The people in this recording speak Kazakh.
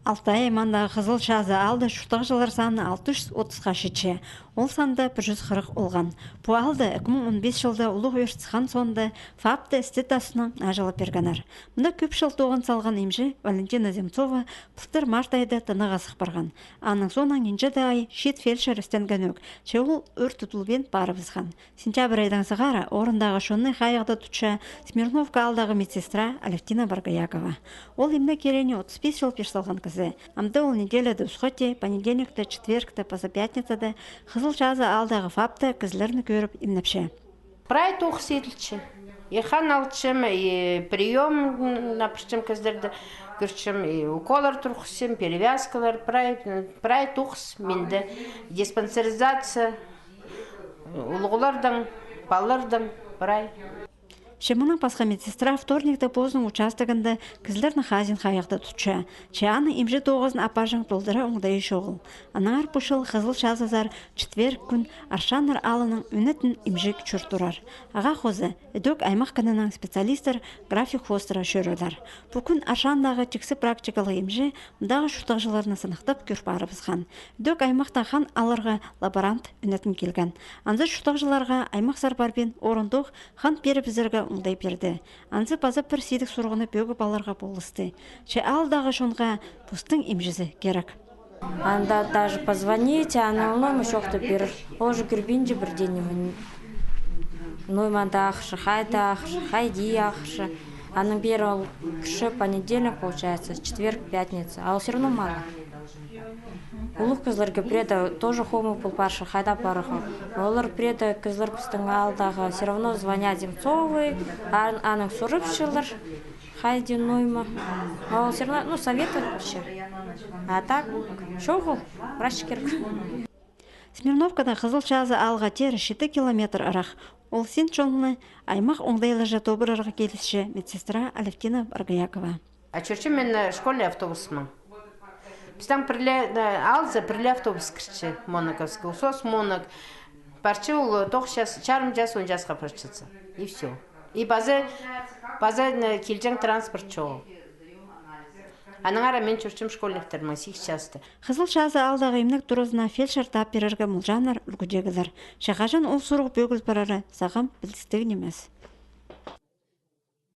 Алтай аймандағы қызыл жазы алды шутақ саны 630-ға шетше. Ол санда 140 олған. Бұл алды 2015 жылда ұлық өртсіған сонда фапты эстетасының ажылып бергенар. Мұнда көп жыл тоғын салған емжі Валентина Земцова бұлтыр март айда тыныға барған. Аның сонан енжі да ай шет фельдшер істенген өк. Ол өрт тұтылбен барып ызған. Сентябрь айдан сығара орындағы шонны қайықты тұтша Смирновка алдағы медсестра Алевтина Баргаякова. Ол емді керені 35 жыл пешсалған кізі. Амды ол неделяда ұсқоте, понедельникті, четвергті, поза пятницада қызыл жазы алдағы фапты кізлеріні көріп имнапше. Прай тоқыс етілші. Ехан алчым, прием, напричем, кіздерді көршім, уколар тұрқысым, перевязкалар, прай тоқыс, менді диспансеризация, ұлғылардың, баллардың, прай. Шемінің пасқа медсестра вторникті поздың участығында кізлерні хазин қайықты тұтша. Чаяны имжі тоғызын апажың толдыра оңдайы шоғыл. Анағар пұшыл қызыл жазазар четверг күн аршаныр алының үнетін имжі күчір тұрар. Аға қозы, үдік аймақ кінінің специалистер график хостыра шөрілер. Бұл күн аршандағы тексі практикалы имжі мұндағы шутақжыларына сынықтып көріп арыбызған. Үдік аймақта хан алырға лаборант үнетін келген. Анзы шутақжыларға аймақ сарбарбен орындық хан пері бізіргі ұңдай берді. Анзы базы бір сейдік сұрғыны бөгіп алырға болысты. Че алдағы шонға пустың имжізі керек. Анда даже позвонить, она номер шоқты берір. Ожы кірбенде бір денемін. Нойманда ақшы, хайда ақшы, хайди ақшы. Аның бері ол кіші понедельник получается, четверг, пятница. А все равно мало. Улық кізлерге преда тоже хому пулпаршы хайда барығы. Олар преда кізлер пістің алдағы все равно звонят Земцовы, аның сұрыпшылар, хайди нойма. Ол все равно, советуют вообще. А так, шоғыл, врач керек. Смирновкада қызыл жазы алға тері 7 километр арақ. Ол сен чоңны аймақ оңдайлы жатобырарға келісші медсестра Алевтина Баргаякова. А чөрчі мен школьный автобусымын. Біздің алзы бірлі автобус кірші Монаковский. Усос Монак. Парчы ол 9 жас 10 жасқа парчыцы. И все. И базы келжен транспорт чоғы. Аныңара мен чөрчім школьниктармын 8 жасты. Қызыл жазы алдағы емнік тұрызына фельдшер тап берерге мұлжанар үлгідегілер. Шақажан ол сұрық бөгіл барары сағам білістігін емес.